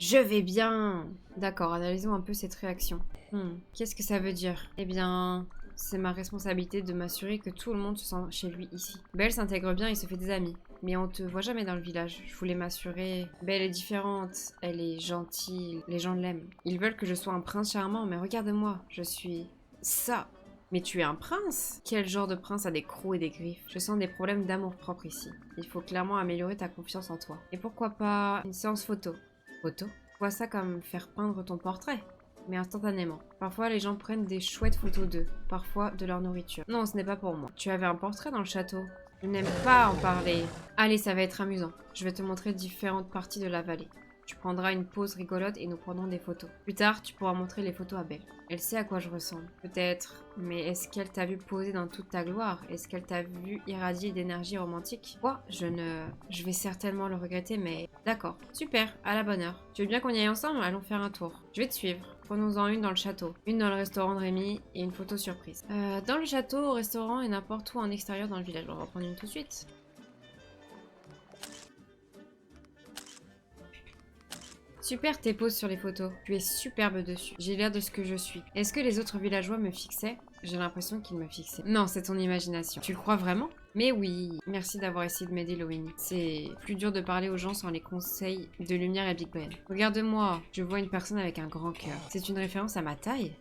Je vais bien. D'accord, analysons un peu cette réaction. Qu'est-ce que ça veut dire? Eh bien, c'est ma responsabilité de m'assurer que tout le monde se sent chez lui ici. Belle s'intègre bien et se fait des amis. Mais on te voit jamais dans le village. Je voulais m'assurer. Belle est différente. Elle est gentille. Les gens l'aiment. Ils veulent que je sois un prince charmant, mais regarde-moi. Je suis... ça. Mais tu es un prince? Quel genre de prince a des crocs et des griffes? Je sens des problèmes d'amour-propre ici. Il faut clairement améliorer ta confiance en toi. Et pourquoi pas une séance photo? Photo? Je vois ça comme faire peindre ton portrait, mais instantanément. Parfois, les gens prennent des chouettes photos d'eux, parfois de leur nourriture. Non, ce n'est pas pour moi. Tu avais un portrait dans le château. Je n'aime pas en parler. Allez, ça va être amusant. Je vais te montrer différentes parties de la vallée. Tu prendras une pause rigolote et nous prendrons des photos. Plus tard, tu pourras montrer les photos à Belle. Elle sait à quoi je ressemble. Peut-être, mais est-ce qu'elle t'a vu poser dans toute ta gloire? Est-ce qu'elle t'a vu irradier d'énergie romantique? Quoi? Je vais certainement le regretter, mais... D'accord. Super, à la bonne heure. Tu veux bien qu'on y aille ensemble? Allons faire un tour. Je vais te suivre. Prenons-en une dans le château, une dans le restaurant de Rémi et une photo surprise. Dans le château, au restaurant et n'importe où en extérieur dans le village. On va prendre une tout de suite. Super tes poses sur les photos. Tu es superbe dessus. J'ai l'air de ce que je suis. Est-ce que les autres villageois me fixaient? J'ai l'impression qu'ils me fixaient. Non, c'est ton imagination. Tu le crois vraiment? Mais oui. Merci d'avoir essayé de m'aider, Lowini. C'est plus dur de parler aux gens sans les conseils de Lumière et Big Ben. Regarde-moi. Je vois une personne avec un grand cœur. C'est une référence à ma taille?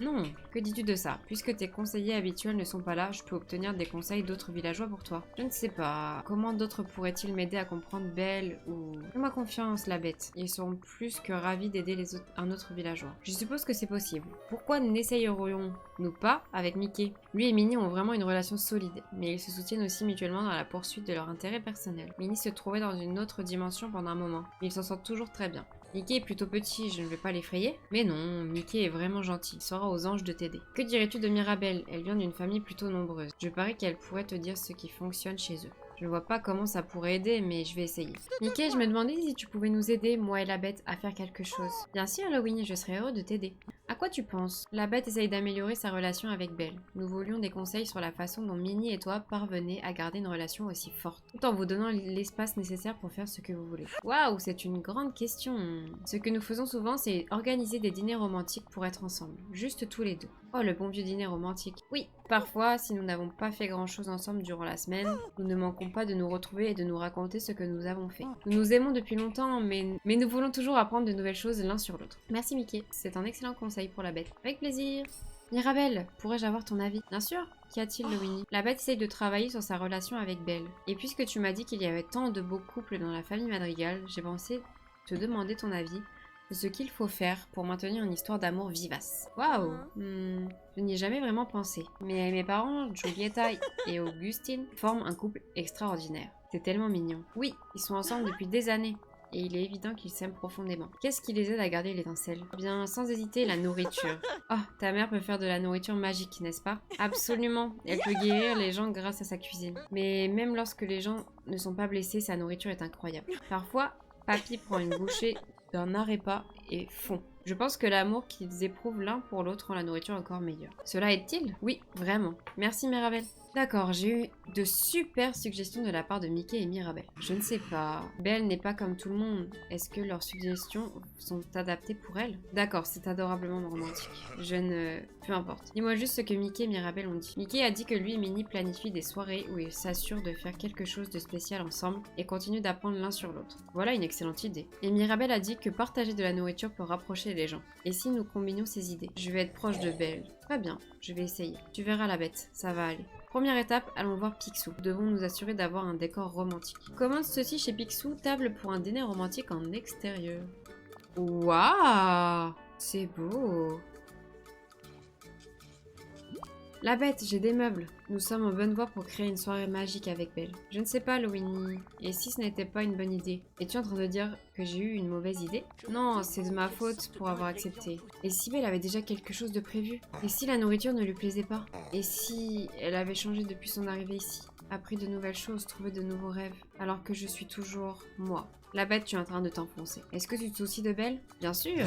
Non, que dis-tu de ça? Puisque tes conseillers habituels ne sont pas là, je peux obtenir des conseils d'autres villageois pour toi. Je ne sais pas. Comment d'autres pourraient-ils m'aider à comprendre Belle ou... Fais-moi confiance, la bête. Ils seront plus que ravis d'aider un autre villageois. Je suppose que c'est possible. Pourquoi n'essayerions-nous pas avec Mickey? Lui et Minnie ont vraiment une relation solide, mais ils se soutiennent aussi mutuellement dans la poursuite de leur intérêt personnel. Minnie se trouvait dans une autre dimension pendant un moment, mais ils s'en sortent toujours très bien. Mickey est plutôt petit, je ne vais pas l'effrayer. Mais non, Mickey est vraiment gentil, il sera aux anges de t'aider. Que dirais-tu de Mirabelle? Elle vient d'une famille plutôt nombreuse. Je parie qu'elle pourrait te dire ce qui fonctionne chez eux. Je ne vois pas comment ça pourrait aider, mais je vais essayer. Mickey, je me demandais si tu pouvais nous aider, moi et la bête, à faire quelque chose. Bien sûr, Halloween, je serais heureux de t'aider. À quoi tu penses? La bête essaye d'améliorer sa relation avec Belle. Nous voulions des conseils sur la façon dont Minnie et toi parvenez à garder une relation aussi forte, tout en vous donnant l'espace nécessaire pour faire ce que vous voulez. Waouh, c'est une grande question. Ce que nous faisons souvent, c'est organiser des dîners romantiques pour être ensemble, juste tous les deux. Oh, le bon vieux dîner romantique. Oui, parfois, si nous n'avons pas fait grand-chose ensemble durant la semaine, nous ne manquons pas de nous retrouver et de nous raconter ce que nous avons fait. Nous nous aimons depuis longtemps, mais nous voulons toujours apprendre de nouvelles choses l'un sur l'autre. Merci Mickey, c'est un excellent conseil pour la bête. Avec plaisir. Mirabelle, pourrais-je avoir ton avis? Bien sûr. Qu'y a-t-il, Winnie? La bête essaye de travailler sur sa relation avec Belle. Et puisque tu m'as dit qu'il y avait tant de beaux couples dans la famille Madrigal, j'ai pensé te demander ton avis de ce qu'il faut faire pour maintenir une histoire d'amour vivace. Waouh! Je n'y ai jamais vraiment pensé. Mais mes parents, Giulietta et Augustine, forment un couple extraordinaire. C'est tellement mignon. Oui, ils sont ensemble depuis des années. Et il est évident qu'ils s'aiment profondément. Qu'est-ce qui les aide à garder l'étincelle? Eh bien, sans hésiter, la nourriture. Oh, ta mère peut faire de la nourriture magique, n'est-ce pas? Absolument. Elle peut guérir les gens grâce à sa cuisine. Mais même lorsque les gens ne sont pas blessés, sa nourriture est incroyable. Parfois, Papy prend une bouchée d'un arepa et fond. Je pense que l'amour qu'ils éprouvent l'un pour l'autre rend la nourriture encore meilleure. Cela aide-t-il? Oui, vraiment. Merci Mirabelle. D'accord, j'ai eu de super suggestions de la part de Mickey et Mirabelle. Je ne sais pas. Belle n'est pas comme tout le monde. Est-ce que leurs suggestions sont adaptées pour elle? D'accord, c'est adorablement romantique. Peu importe. Dis-moi juste ce que Mickey et Mirabelle ont dit. Mickey a dit que lui et Minnie planifient des soirées où ils s'assurent de faire quelque chose de spécial ensemble et continuent d'apprendre l'un sur l'autre. Voilà une excellente idée. Et Mirabelle a dit que partager de la nourriture peut rapprocher les gens. Et si nous combinions ces idées? Je vais être proche de Belle. Très bien, je vais essayer. Tu verras la bête, ça va aller. Première étape, allons voir Picsou. Nous devons nous assurer d'avoir un décor romantique. Commande ceci chez Picsou, table pour un dîner romantique en extérieur. Waouh! C'est beau! La bête, j'ai des meubles. Nous sommes en bonne voie pour créer une soirée magique avec Belle. Je ne sais pas, Lowini. Et si ce n'était pas une bonne idée? Es-tu en train de dire que j'ai eu une mauvaise idée? Non, c'est de ma faute pour avoir accepté. Et si Belle avait déjà quelque chose de prévu? Et si la nourriture ne lui plaisait pas? Et si elle avait changé depuis son arrivée ici? Appris de nouvelles choses, trouvé de nouveaux rêves, alors que je suis toujours moi. La bête, tu es en train de t'enfoncer. Est-ce que tu te soucies de Belle? Bien sûr!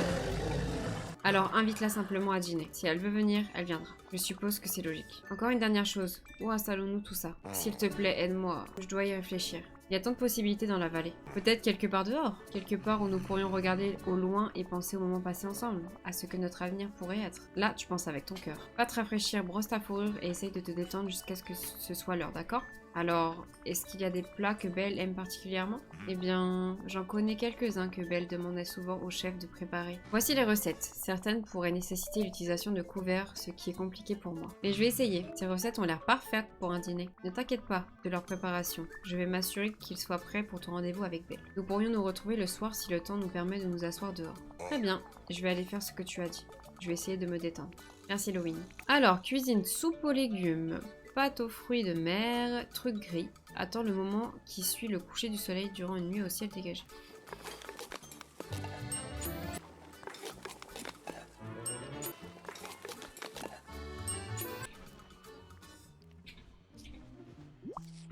Alors invite-la simplement à dîner. Si elle veut venir, elle viendra. Je suppose que c'est logique. Encore une dernière chose. Où installons-nous tout ça? S'il te plaît, aide-moi. Je dois y réfléchir. Il y a tant de possibilités dans la vallée. Peut-être quelque part dehors, quelque part où nous pourrions regarder au loin et penser au moment passé ensemble, à ce que notre avenir pourrait être. Là, tu penses avec ton cœur. Va te rafraîchir, brosse ta fourrure et essaye de te détendre jusqu'à ce que ce soit l'heure, d'accord? Alors, est-ce qu'il y a des plats que Belle aime particulièrement? Eh bien, j'en connais quelques-uns que Belle demandait souvent au chef de préparer. Voici les recettes. Certaines pourraient nécessiter l'utilisation de couverts, ce qui est compliqué pour moi. Mais je vais essayer. Ces recettes ont l'air parfaites pour un dîner. Ne t'inquiète pas de leur préparation. Je vais m'assurer qu'ils soient prêts pour ton rendez-vous avec Belle. Nous pourrions nous retrouver le soir si le temps nous permet de nous asseoir dehors. Très bien, je vais aller faire ce que tu as dit. Je vais essayer de me détendre. Merci Loïn. Alors, cuisine soupe aux légumes. Pâte aux fruits de mer, truc gris. Attends le moment qui suit le coucher du soleil durant une nuit au ciel dégagé.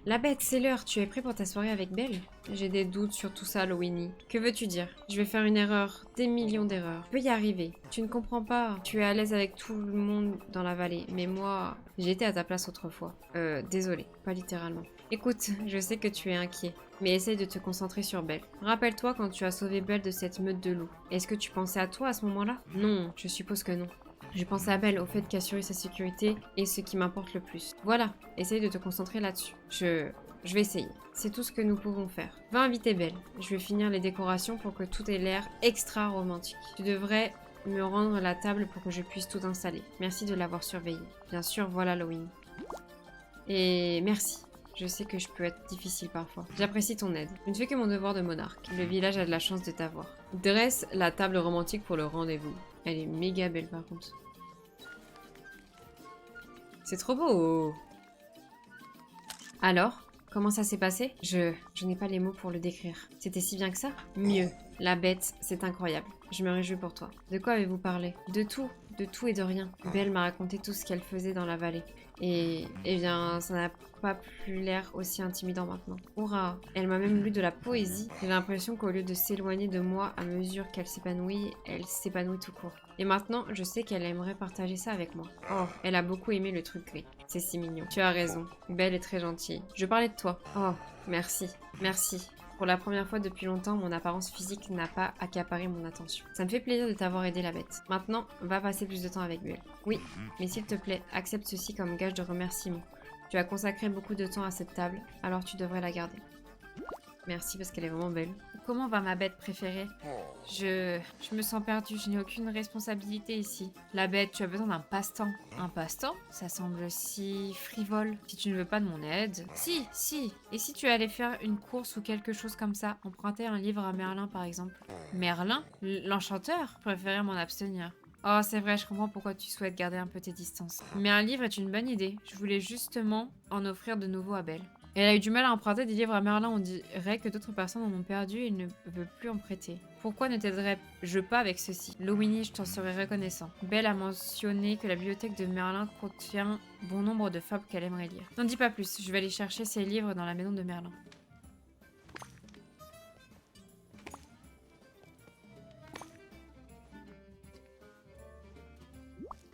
La bête, c'est l'heure. Tu es prêt pour ta soirée avec Belle? J'ai des doutes sur tout ça, Lowini. Que veux-tu dire? Je vais faire une erreur. Des millions d'erreurs. Je peux y arriver. Tu ne comprends pas. Tu es à l'aise avec tout le monde dans la vallée. Mais moi, j'étais à ta place autrefois. Désolée. Pas littéralement. Écoute, je sais que tu es inquiet. Mais essaye de te concentrer sur Belle. Rappelle-toi quand tu as sauvé Belle de cette meute de loups. Est-ce que tu pensais à toi à ce moment-là? Non, je suppose que non. Je pensais à Belle, au fait qu'assurer sa sécurité est ce qui m'importe le plus. Voilà, essaye de te concentrer là-dessus. Je vais essayer. C'est tout ce que nous pouvons faire. Va inviter Belle. Je vais finir les décorations pour que tout ait l'air extra romantique. Tu devrais me rendre la table pour que je puisse tout installer. Merci de l'avoir surveillé. Bien sûr, voilà Halloween. Et merci. Je sais que je peux être difficile parfois. J'apprécie ton aide. Je ne fais que mon devoir de monarque. Le village a de la chance de t'avoir. Dresse la table romantique pour le rendez-vous. Elle est méga belle par contre. C'est trop beau. Alors, comment ça s'est passé? Je n'ai pas les mots pour le décrire. C'était si bien que ça? Mieux. La bête, c'est incroyable. Je me réjouis pour toi. De quoi avez-vous parlé? De tout et de rien. Belle m'a raconté tout ce qu'elle faisait dans la vallée. Et, eh bien, ça n'a pas plus l'air aussi intimidant maintenant. Hurrah! Elle m'a même lu de la poésie. J'ai l'impression qu'au lieu de s'éloigner de moi à mesure qu'elle s'épanouit tout court. Et maintenant, je sais qu'elle aimerait partager ça avec moi. Oh, elle a beaucoup aimé le truc gris. C'est si mignon. Tu as raison. Belle est très gentille. Je parlais de toi. Oh, merci. Merci. Pour la première fois depuis longtemps, mon apparence physique n'a pas accaparé mon attention. Ça me fait plaisir de t'avoir aidé la bête. Maintenant, va passer plus de temps avec Belle. Oui, mais s'il te plaît, accepte ceci comme gage de remerciement. Tu as consacré beaucoup de temps à cette table, alors tu devrais la garder. Merci parce qu'elle est vraiment belle. Comment va ma bête préférée? Je me sens perdue, je n'ai aucune responsabilité ici. La bête, tu as besoin d'un passe-temps. Un passe-temps? Ça semble si frivole. Si tu ne veux pas de mon aide... Si. Et si tu allais faire une course ou quelque chose comme ça? Emprunter un livre à Merlin par exemple. Merlin? L'enchanteur? Je préférais m'en abstenir. Oh, c'est vrai, je comprends pourquoi tu souhaites garder un peu tes distances. Mais un livre est une bonne idée. Je voulais justement en offrir de nouveau à Belle. Elle a eu du mal à emprunter des livres à Merlin, on dirait que d'autres personnes en ont perdu et ne veut plus en prêter. Pourquoi ne t'aiderais-je pas avec ceci? Lowini, je t'en serais reconnaissant. Belle a mentionné que la bibliothèque de Merlin contient bon nombre de fables qu'elle aimerait lire. N'en dis pas plus, je vais aller chercher ces livres dans la maison de Merlin.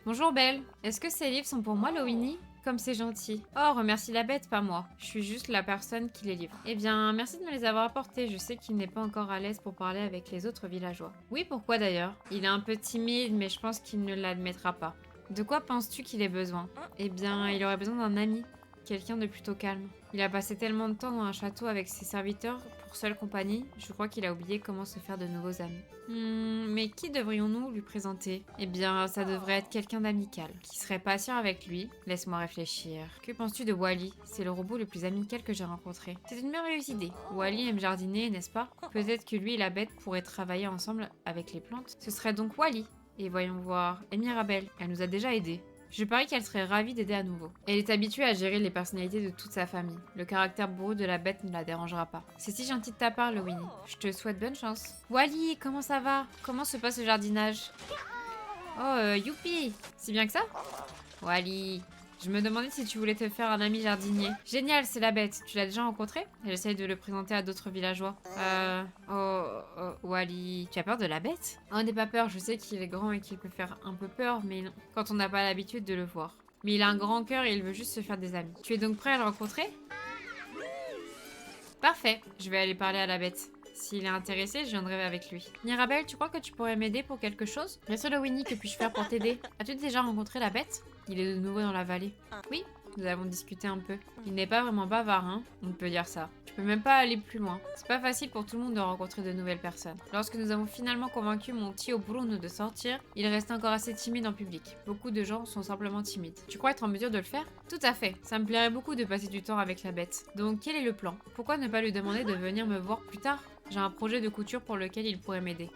Bonjour Belle, est-ce que ces livres sont pour moi, Lowini? Comme c'est gentil. Oh, remercie la bête, pas moi. Je suis juste la personne qui les livre. Eh bien, merci de me les avoir apportés. Je sais qu'il n'est pas encore à l'aise pour parler avec les autres villageois. Oui, pourquoi d'ailleurs? Il est un peu timide, mais je pense qu'il ne l'admettra pas. De quoi penses-tu qu'il ait besoin? Eh bien, il aurait besoin d'un ami. Quelqu'un de plutôt calme. Il a passé tellement de temps dans un château avec ses serviteurs pour seule compagnie, je crois qu'il a oublié comment se faire de nouveaux amis. Mais qui devrions-nous lui présenter? Eh bien, ça devrait être quelqu'un d'amical, qui serait patient avec lui. Laisse-moi réfléchir. Que penses-tu de Wally? C'est le robot le plus amical que j'ai rencontré. C'est une merveilleuse idée. Wally aime jardiner, n'est-ce pas? Peut-être que lui et la bête pourraient travailler ensemble avec les plantes. Ce serait donc Wally. Et voyons voir, Mirabelle, elle nous a déjà aidés. Je parie qu'elle serait ravie d'aider à nouveau. Elle est habituée à gérer les personnalités de toute sa famille. Le caractère bourru de la bête ne la dérangera pas. C'est si gentil de ta part, Lowini. Je te souhaite bonne chance. Wally, comment ça va? Comment se passe le jardinage? Oh, youpi! Si bien que ça? Wally, je me demandais si tu voulais te faire un ami jardinier. Génial, c'est la bête. Tu l'as déjà rencontré? J'essaye de le présenter à d'autres villageois. Wally, tu as peur de la bête? Oh, n'aie pas peur, je sais qu'il est grand et qu'il peut faire un peu peur, mais non, quand on n'a pas l'habitude de le voir. Mais il a un grand cœur et il veut juste se faire des amis. Tu es donc prêt à le rencontrer? Parfait, je vais aller parler à la bête. S'il est intéressé, je viendrai avec lui. Mirabelle, tu crois que tu pourrais m'aider pour quelque chose? Bien sûr, le Winnie, que puis-je faire pour t'aider? As-tu déjà rencontré la bête? Il est de nouveau dans la vallée. Oui, nous avons discuté un peu. Il n'est pas vraiment bavard, hein? On peut dire ça. Je peux même pas aller plus loin. C'est pas facile pour tout le monde de rencontrer de nouvelles personnes. Lorsque nous avons finalement convaincu mon tio Bruno de sortir, il reste encore assez timide en public. Beaucoup de gens sont simplement timides. Tu crois être en mesure de le faire? Tout à fait. Ça me plairait beaucoup de passer du temps avec la bête. Donc quel est le plan? Pourquoi ne pas lui demander de venir me voir plus tard? J'ai un projet de couture pour lequel il pourrait m'aider.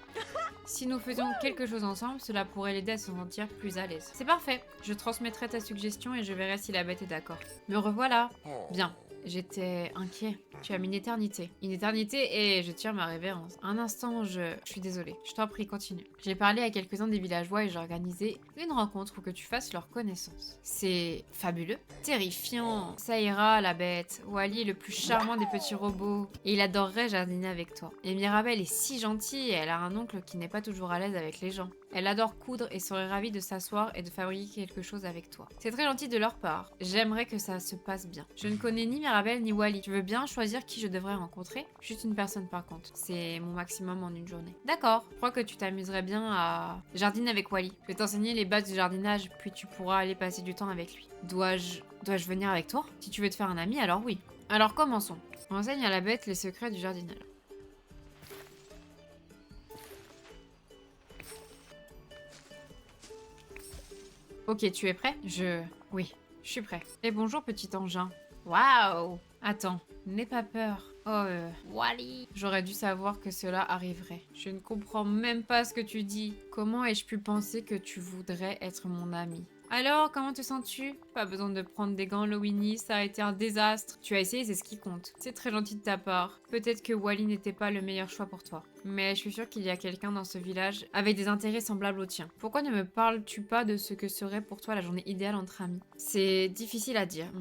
Si nous faisions quelque chose ensemble, cela pourrait l'aider à se sentir plus à l'aise. C'est parfait. Je transmettrai ta suggestion et je verrai si la bête est d'accord. Me revoilà. Bien. J'étais inquiet. Tu as mis une éternité. Une éternité et je tire ma révérence. Un instant, je suis désolée. Je t'en prie, continue. J'ai parlé à quelques-uns des villageois et j'ai organisé une rencontre pour que tu fasses leur connaissance. C'est fabuleux. Terrifiant. Ça ira, la bête. Wally est le plus charmant des petits robots. Et il adorerait jardiner avec toi. Et Mirabelle est si gentille et elle a un oncle qui n'est pas toujours à l'aise avec les gens. Elle adore coudre et serait ravie de s'asseoir et de fabriquer quelque chose avec toi. C'est très gentil de leur part. J'aimerais que ça se passe bien. Je ne connais ni Mirabelle ni Wally. Tu veux bien choisir qui je devrais rencontrer? Juste une personne par contre. C'est mon maximum en une journée. D'accord. Je crois que tu t'amuserais bien à jardiner avec Wally. Je vais t'enseigner les bases du jardinage, puis tu pourras aller passer du temps avec lui. Dois-je venir avec toi? Si tu veux te faire un ami, alors oui. Alors commençons. Enseigne à la bête les secrets du jardinage. Ok, tu es prêt? Oui, je suis prêt. Et bonjour, petit engin. Waouh! Attends, n'aie pas peur. Oh, Wally! J'aurais dû savoir que cela arriverait. Je ne comprends même pas ce que tu dis. Comment ai-je pu penser que tu voudrais être mon ami? Alors, comment te sens-tu? Pas besoin de prendre des gants, Winnie, ça a été un désastre. Tu as essayé, c'est ce qui compte. C'est très gentil de ta part. Peut-être que Wally n'était pas le meilleur choix pour toi. Mais je suis sûre qu'il y a quelqu'un dans ce village avec des intérêts semblables aux tiens. Pourquoi ne me parles-tu pas de ce que serait pour toi la journée idéale entre amis? C'est difficile à dire.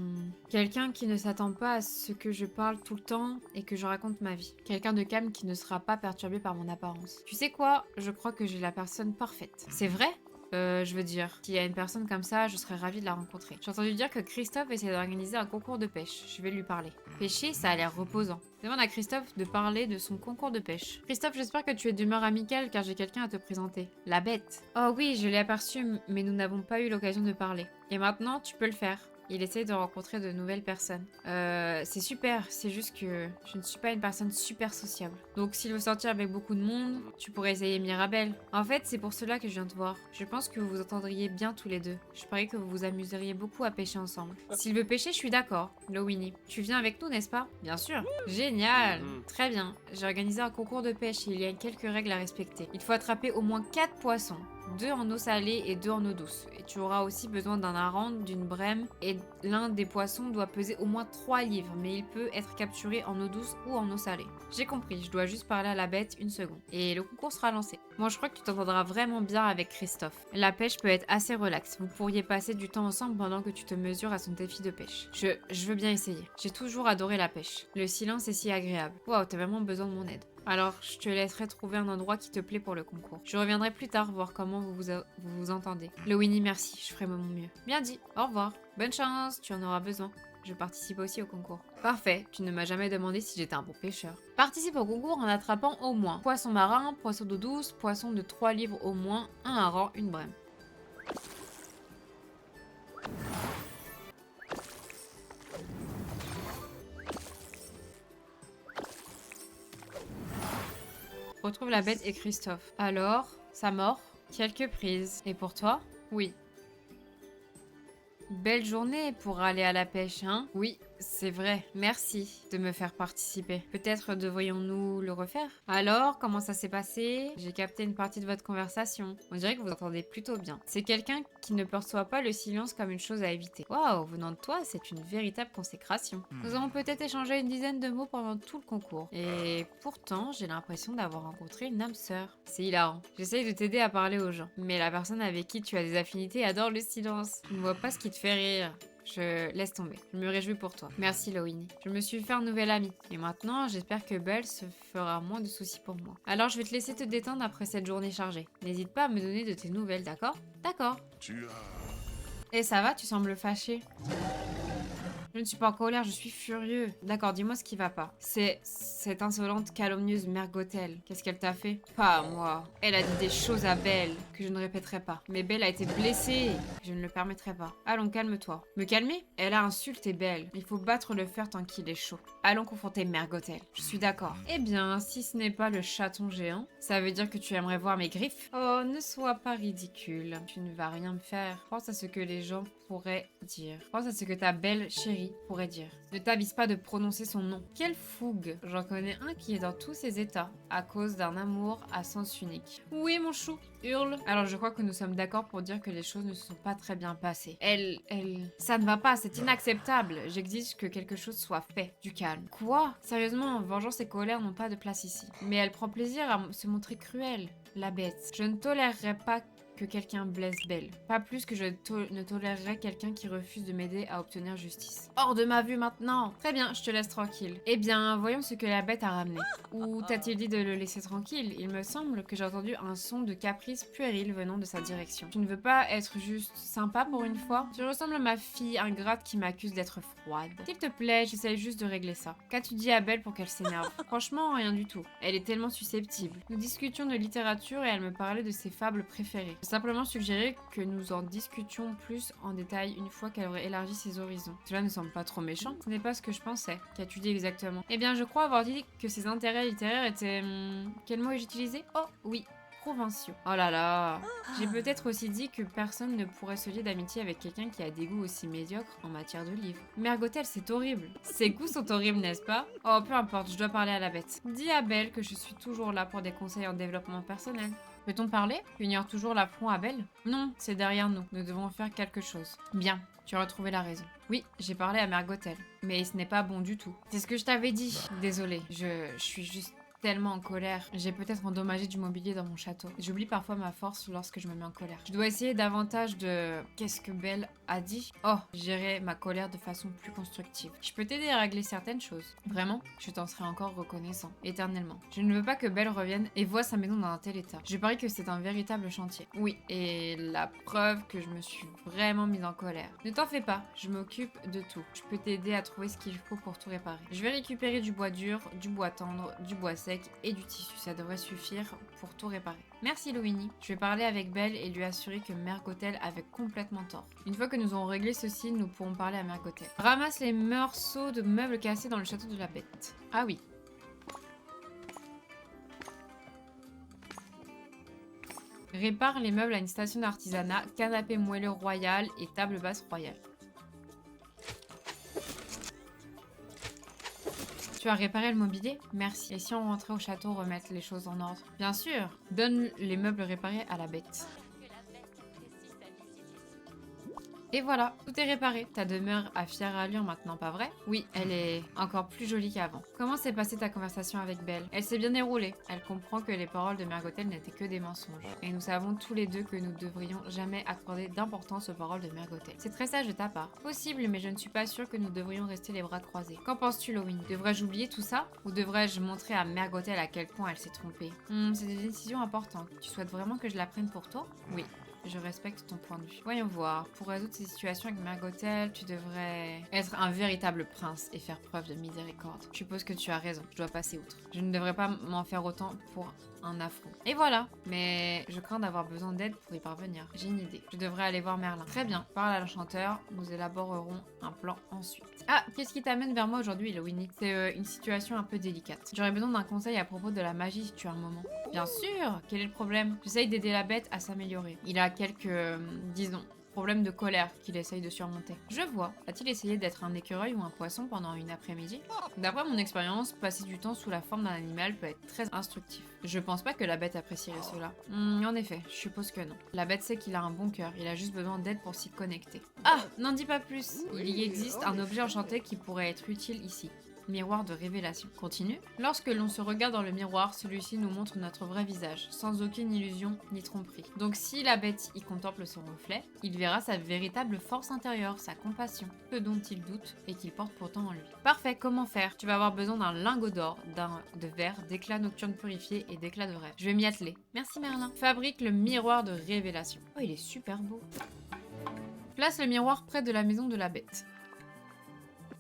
Quelqu'un qui ne s'attend pas à ce que je parle tout le temps et que je raconte ma vie. Quelqu'un de calme qui ne sera pas perturbé par mon apparence. Tu sais quoi? Je crois que j'ai la personne parfaite. C'est vrai? Je veux dire, s'il y a une personne comme ça, je serais ravie de la rencontrer. J'ai entendu dire que Christophe essaie d'organiser un concours de pêche. Je vais lui parler. Pêcher, ça a l'air reposant. Demande à Christophe de parler de son concours de pêche. Christophe, j'espère que tu es d'humeur amicale car j'ai quelqu'un à te présenter. La bête. Oh oui, je l'ai aperçu, mais nous n'avons pas eu l'occasion de parler. Et maintenant, tu peux le faire. Il essaye de rencontrer de nouvelles personnes. C'est super, c'est juste que je ne suis pas une personne super sociable. Donc s'il veut sortir avec beaucoup de monde, tu pourrais essayer Mirabelle. En fait, c'est pour cela que je viens te voir. Je pense que vous vous entendriez bien tous les deux. Je parie que vous vous amuseriez beaucoup à pêcher ensemble. S'il veut pêcher, je suis d'accord. Winnie. Tu viens avec nous, n'est-ce pas? Bien sûr. Génial. Très bien. J'ai organisé un concours de pêche et il y a quelques règles à respecter. Il faut attraper au moins 4 poissons. 2 en eau salée et 2 en eau douce. Et tu auras aussi besoin d'un hareng, d'une brème, et l'un des poissons doit peser au moins 3 livres, mais il peut être capturé en eau douce ou en eau salée. J'ai compris, je dois juste parler à la bête une seconde. Et le concours sera lancé. Moi, je crois que tu t'entendras vraiment bien avec Christophe. La pêche peut être assez relaxe. Vous pourriez passer du temps ensemble pendant que tu te mesures à son défi de pêche. Je veux bien essayer. J'ai toujours adoré la pêche. Le silence est si agréable. Waouh, t'as vraiment besoin de mon aide. Alors, je te laisserai trouver un endroit qui te plaît pour le concours. Je reviendrai plus tard voir comment vous entendez. Winnie, merci, je ferai mon mieux. Bien dit, au revoir. Bonne chance, tu en auras besoin. Je participe aussi au concours. Parfait, tu ne m'as jamais demandé si j'étais un bon pêcheur. Participe au concours en attrapant au moins poisson marin, poisson d'eau douce, poisson de 3 livres au moins, un hareng, une brème. Retrouve la bête et Christophe. Alors, sa mort? Quelques prises. Et pour toi? Oui. Belle journée pour aller à la pêche, hein? Oui, c'est vrai. Merci de me faire participer. Peut-être devrions-nous le refaire? Alors, comment ça s'est passé? J'ai capté une partie de votre conversation. On dirait que vous entendez plutôt bien. C'est quelqu'un qui ne perçoit pas le silence comme une chose à éviter. Waouh, venant de toi, c'est une véritable consécration. Nous avons peut-être échangé une dizaine de mots pendant tout le concours. Et pourtant, j'ai l'impression d'avoir rencontré une âme sœur. C'est hilarant. J'essaye de t'aider à parler aux gens. Mais la personne avec qui tu as des affinités adore le silence. Je ne vois pas ce qui te fait rire. Je laisse tomber. Je me réjouis pour toi. Merci, Winnie. Je me suis fait un nouvel ami. Et maintenant, j'espère que Belle se fera moins de soucis pour moi. Alors, je vais te laisser te détendre après cette journée chargée. N'hésite pas à me donner de tes nouvelles, d'accord? D'accord. Et ça va, tu sembles fâché. Je ne suis pas en colère, je suis furieux. D'accord, dis-moi ce qui va pas. C'est cette insolente calomnieuse mère Gothel. Qu'est-ce qu'elle t'a fait? Pas à moi. Elle a dit des choses à Belle que je ne répéterai pas. Mais Belle a été blessée. Je ne le permettrai pas. Allons, calme-toi. Me calmer? Elle a insulté Belle. Il faut battre le fer tant qu'il est chaud. Allons confronter mère Gothel. Je suis d'accord. Eh bien, si ce n'est pas le chaton géant, ça veut dire que tu aimerais voir mes griffes? Oh, ne sois pas ridicule. Tu ne vas rien me faire. Pense à ce que les gens pourraient dire. Pense à ce que ta belle chérie pourrait dire. Ne t'avise pas de prononcer son nom. Quelle fougue! J'en connais un qui est dans tous ses états, à cause d'un amour à sens unique. Oui, mon chou, hurle. Alors je crois que nous sommes d'accord pour dire que les choses ne se sont pas très bien passées. Ça ne va pas, c'est inacceptable. J'exige que quelque chose soit fait. Du calme. Quoi? Sérieusement, vengeance et colère n'ont pas de place ici. Mais elle prend plaisir à se montrer cruelle. La bête. Je ne tolérerai pas que quelqu'un blesse Belle. Pas plus que je ne tolérerai quelqu'un qui refuse de m'aider à obtenir justice. Hors de ma vue maintenant. Très bien, je te laisse tranquille. Eh bien, voyons ce que la bête a ramené. Ou t'a-t-il dit de le laisser tranquille? Il me semble que j'ai entendu un son de caprice puéril venant de sa direction. Tu ne veux pas être juste sympa pour une fois? Tu ressembles à ma fille ingrate qui m'accuse d'être froide. S'il te plaît, j'essaye juste de régler ça. Qu'as-tu dit à Belle pour qu'elle s'énerve? Franchement, rien du tout. Elle est tellement susceptible. Nous discutions de littérature et elle me parlait de ses fables préférées. J'ai simplement suggéré que nous en discutions plus en détail une fois qu'elle aurait élargi ses horizons. Cela ne semble pas trop méchant. Ce n'est pas ce que je pensais. Qu'as-tu dit exactement? Eh bien, je crois avoir dit que ses intérêts littéraires étaient... Quel mot ai-je utilisé? Oh, oui. Provinciaux. Oh là là. J'ai peut-être aussi dit que personne ne pourrait se lier d'amitié avec quelqu'un qui a des goûts aussi médiocres en matière de livres. Mère Gothel, c'est horrible. Ses goûts sont horribles, n'est-ce pas? Oh, peu importe, je dois parler à la bête. Dis à Belle que je suis toujours là pour des conseils en développement personnel. Peut-on parler? Tu ignores toujours l'affront à Belle? Non, c'est derrière nous. Nous devons faire quelque chose. Bien, tu as retrouvé la raison. Oui, j'ai parlé à Mère Gothel, mais ce n'est pas bon du tout. C'est ce que je t'avais dit. Désolée, je suis juste tellement en colère. J'ai peut-être endommagé du mobilier dans mon château. J'oublie parfois ma force lorsque je me mets en colère. Je dois essayer davantage de... Qu'est-ce que Belle a dit? Oh, gérer ma colère de façon plus constructive. Je peux t'aider à régler certaines choses. Vraiment, je t'en serai encore reconnaissant. Éternellement. Je ne veux pas que Belle revienne et voie sa maison dans un tel état. Je parie que c'est un véritable chantier. Oui, et la preuve que je me suis vraiment mise en colère. Ne t'en fais pas, je m'occupe de tout. Je peux t'aider à trouver ce qu'il faut pour tout réparer. Je vais récupérer du bois dur, du bois tendre, du bois sec et du tissu. Ça devrait suffire pour tout réparer. Merci Lowini. Je vais parler avec Belle et lui assurer que Mère Gothel avait complètement tort. Une fois que nous aurons réglé ceci, nous pourrons parler à Mère Gothel. Ramasse les morceaux de meubles cassés dans le château de la bête. Ah oui. Répare les meubles à une station d'artisanat, canapé moelleux royal et table basse royale. Tu as réparé le mobilier? Merci. Et si on rentrait au château remettre les choses en ordre? Bien sûr. Donne les meubles réparés à la bête. Et voilà, tout est réparé. Ta demeure a fière allure maintenant, pas vrai? Oui, elle est encore plus jolie qu'avant. Comment s'est passée ta conversation avec Belle? Elle s'est bien déroulée. Elle comprend que les paroles de Mère Gothel n'étaient que des mensonges. Et nous savons tous les deux que nous devrions jamais accorder d'importance aux paroles de Mère Gothel. C'est très sage de ta part. Possible, mais je ne suis pas sûre que nous devrions rester les bras croisés. Qu'en penses-tu, Lowin? Devrais-je oublier tout ça? Ou devrais-je montrer à Mère Gothel à quel point elle s'est trompée? C'est des décisions importantes. Tu souhaites vraiment que je la prenne pour toi? Oui. Je respecte ton point de vue. Voyons voir. Pour résoudre ces situations avec Mère Gothel, tu devrais être un véritable prince et faire preuve de miséricorde. Je suppose que tu as raison. Je dois passer outre. Je ne devrais pas m'en faire autant pour un affront. Et voilà. Mais je crains d'avoir besoin d'aide pour y parvenir. J'ai une idée. Je devrais aller voir Merlin. Très bien. Parle à l'enchanteur. Nous élaborerons un plan ensuite. Ah, qu'est-ce qui t'amène vers moi aujourd'hui, Lowini? C'est une situation un peu délicate. J'aurais besoin d'un conseil à propos de la magie si tu as un moment. Bien sûr. Quel est le problème? J'essaye d'aider la bête à s'améliorer. Il a quelques, disons, problèmes de colère qu'il essaye de surmonter. Je vois. A-t-il essayé d'être un écureuil ou un poisson pendant une après-midi? D'après mon expérience, passer du temps sous la forme d'un animal peut être très instructif. Je pense pas que la bête apprécierait cela. En effet, je suppose que non. La bête sait qu'il a un bon cœur, il a juste besoin d'aide pour s'y connecter. Ah, n'en dis pas plus. Il y existe un objet enchanté qui pourrait être utile ici. Miroir de révélation. Continue. Lorsque l'on se regarde dans le miroir, celui-ci nous montre notre vrai visage, sans aucune illusion ni tromperie. Donc si la bête y contemple son reflet, il verra sa véritable force intérieure, sa compassion, peu dont il doute et qu'il porte pourtant en lui. Parfait, comment faire? Tu vas avoir besoin d'un lingot d'or, de verre, d'éclats nocturnes purifiés et d'éclats de rêve. Je vais m'y atteler. Merci Merlin. Fabrique le miroir de révélation. Oh, il est super beau. Place le miroir près de la maison de la bête.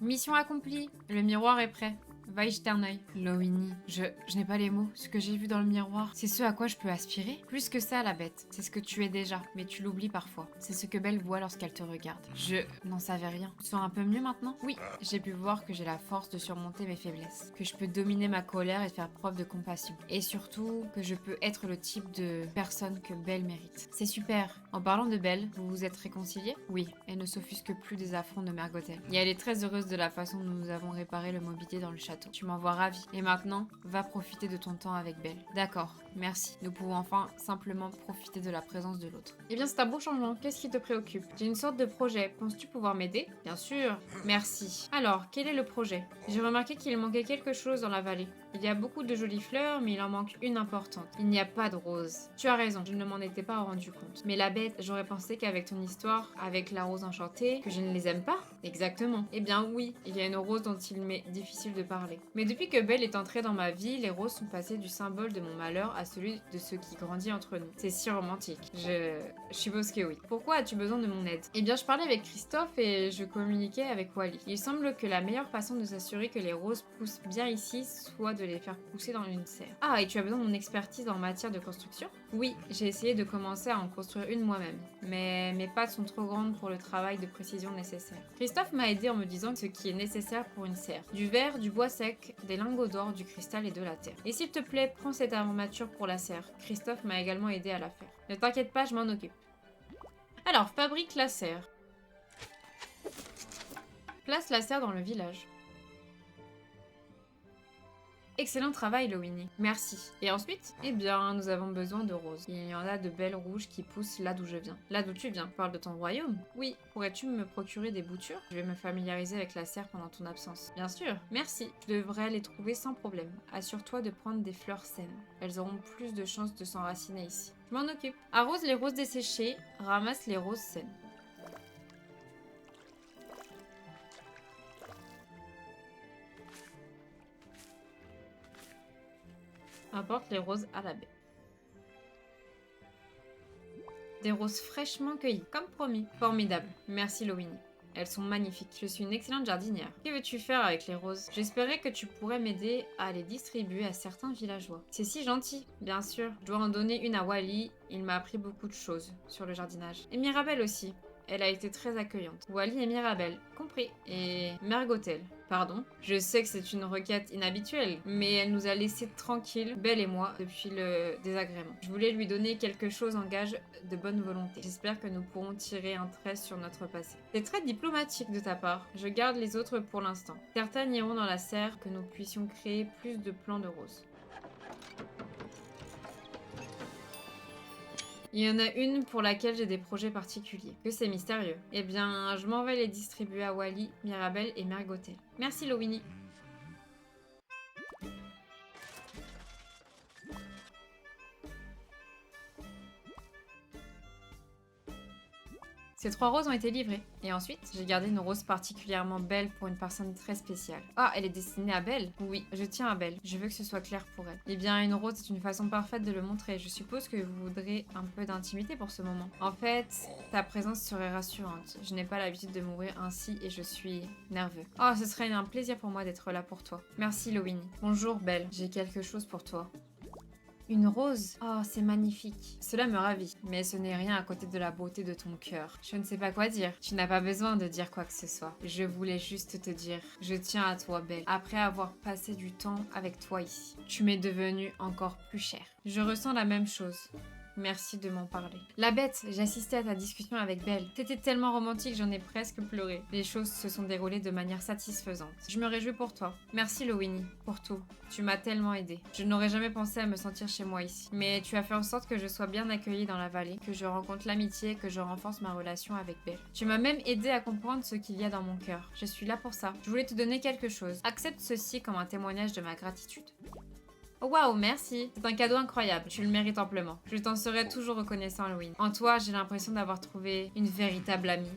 Mission accomplie. Le miroir est prêt. Va y jeter un œil. Lowini, je n'ai pas les mots. Ce que j'ai vu dans le miroir, c'est ce à quoi je peux aspirer. Plus que ça, la bête. C'est ce que tu es déjà, mais tu l'oublies parfois. C'est ce que Belle voit lorsqu'elle te regarde. Je n'en savais rien. Tu te sens un peu mieux maintenant? Oui, j'ai pu voir que j'ai la force de surmonter mes faiblesses. Que je peux dominer ma colère et faire preuve de compassion. Et surtout, que je peux être le type de personne que Belle mérite. C'est super. En parlant de Belle, vous vous êtes réconciliés? Oui, elle ne s'offusque plus des affronts de Mère Gothel. Et elle est très heureuse de la façon dont nous avons réparé le mobilier dans le château. Tu m'en vois ravie. Et maintenant, va profiter de ton temps avec Belle. D'accord, merci. Nous pouvons enfin simplement profiter de la présence de l'autre. Eh bien, c'est un beau changement. Qu'est-ce qui te préoccupe? J'ai une sorte de projet. Penses-tu pouvoir m'aider? Bien sûr. Merci. Alors, quel est le projet? J'ai remarqué qu'il manquait quelque chose dans la vallée. Il y a beaucoup de jolies fleurs, mais il en manque une importante. Il n'y a pas de rose. Tu as raison, je ne m'en étais pas rendu compte. Mais la bête, j'aurais pensé qu'avec ton histoire, avec la rose enchantée, que je ne les aime pas. Exactement. Eh bien oui, il y a une rose dont il m'est difficile de parler. Mais depuis que Belle est entrée dans ma vie, les roses sont passées du symbole de mon malheur à celui de ce qui grandit entre nous. C'est si romantique. Je suppose que oui. Pourquoi as-tu besoin de mon aide? Eh bien, je parlais avec Christophe et je communiquais avec Wally. Il semble que la meilleure façon de s'assurer que les roses poussent bien ici soit de les faire pousser dans une serre. Ah, et tu as besoin de mon expertise en matière de construction? Oui, j'ai essayé de commencer à en construire une moi-même, mais mes pattes sont trop grandes pour le travail de précision nécessaire. Christophe m'a aidé en me disant ce qui est nécessaire pour une serre. Du verre, du bois sec, des lingots d'or, du cristal et de la terre. Et s'il te plaît, prends cette armature pour la serre. Christophe m'a également aidé à la faire. Ne t'inquiète pas, je m'en occupe. Alors, fabrique la serre. Place la serre dans le village. Excellent travail, Lowini. Merci. Et ensuite? Eh bien, nous avons besoin de roses. Il y en a de belles rouges qui poussent là d'où je viens. Là d'où tu viens? Parle de ton royaume? Oui. Pourrais-tu me procurer des boutures? Je vais me familiariser avec la serre pendant ton absence. Bien sûr. Merci. Je devrais les trouver sans problème. Assure-toi de prendre des fleurs saines. Elles auront plus de chances de s'enraciner ici. Je m'en occupe. Arrose les roses desséchées. Ramasse les roses saines. Apporte les roses à la baie. Des roses fraîchement cueillies, comme promis. Formidable. Merci Lowini. Elles sont magnifiques. Je suis une excellente jardinière. Que veux-tu faire avec les roses? J'espérais que tu pourrais m'aider à les distribuer à certains villageois. C'est si gentil, bien sûr. Je dois en donner une à Wally. Il m'a appris beaucoup de choses sur le jardinage. Et Mirabelle aussi. Elle a été très accueillante. Wally et Mirabelle, compris. Et Mère Gothel. Pardon. Je sais que c'est une requête inhabituelle, mais elle nous a laissés tranquilles, Belle et moi, depuis le désagrément. Je voulais lui donner quelque chose en gage de bonne volonté. J'espère que nous pourrons tirer un trait sur notre passé. C'est très diplomatique de ta part. Je garde les autres pour l'instant. Certaines iront dans la serre que nous puissions créer plus de plants de roses. Il y en a une pour laquelle j'ai des projets particuliers. Que c'est mystérieux. Eh bien, je m'en vais les distribuer à Wally, Mirabelle et Mère Gothel. Merci Lowini. Ces 3 roses ont été livrées. Et ensuite, j'ai gardé une rose particulièrement belle pour une personne très spéciale. Ah, elle est destinée à Belle? Oui, je tiens à Belle. Je veux que ce soit clair pour elle. Eh bien, une rose, c'est une façon parfaite de le montrer. Je suppose que vous voudrez un peu d'intimité pour ce moment. En fait, ta présence serait rassurante. Je n'ai pas l'habitude de mourir ainsi et je suis nerveux. Oh, ce serait un plaisir pour moi d'être là pour toi. Merci, Lowini. Bonjour, Belle. J'ai quelque chose pour toi. Une rose? Oh, c'est magnifique. Cela me ravit, mais ce n'est rien à côté de la beauté de ton cœur. Je ne sais pas quoi dire. Tu n'as pas besoin de dire quoi que ce soit. Je voulais juste te dire, je tiens à toi, Belle. Après avoir passé du temps avec toi ici, tu m'es devenue encore plus chère. Je ressens la même chose. Merci de m'en parler. La bête, j'assistais à ta discussion avec Belle. C'était tellement romantique, j'en ai presque pleuré. Les choses se sont déroulées de manière satisfaisante. Je me réjouis pour toi. Merci Lowini, pour tout. Tu m'as tellement aidée. Je n'aurais jamais pensé à me sentir chez moi ici. Mais tu as fait en sorte que je sois bien accueillie dans la vallée, que je rencontre l'amitié, que je renforce ma relation avec Belle. Tu m'as même aidé à comprendre ce qu'il y a dans mon cœur. Je suis là pour ça. Je voulais te donner quelque chose. Accepte ceci comme un témoignage de ma gratitude. Oh, waouh, merci. C'est un cadeau incroyable. Tu le mérites amplement. Je t'en serai toujours reconnaissant, Halloween. En toi, j'ai l'impression d'avoir trouvé une véritable amie.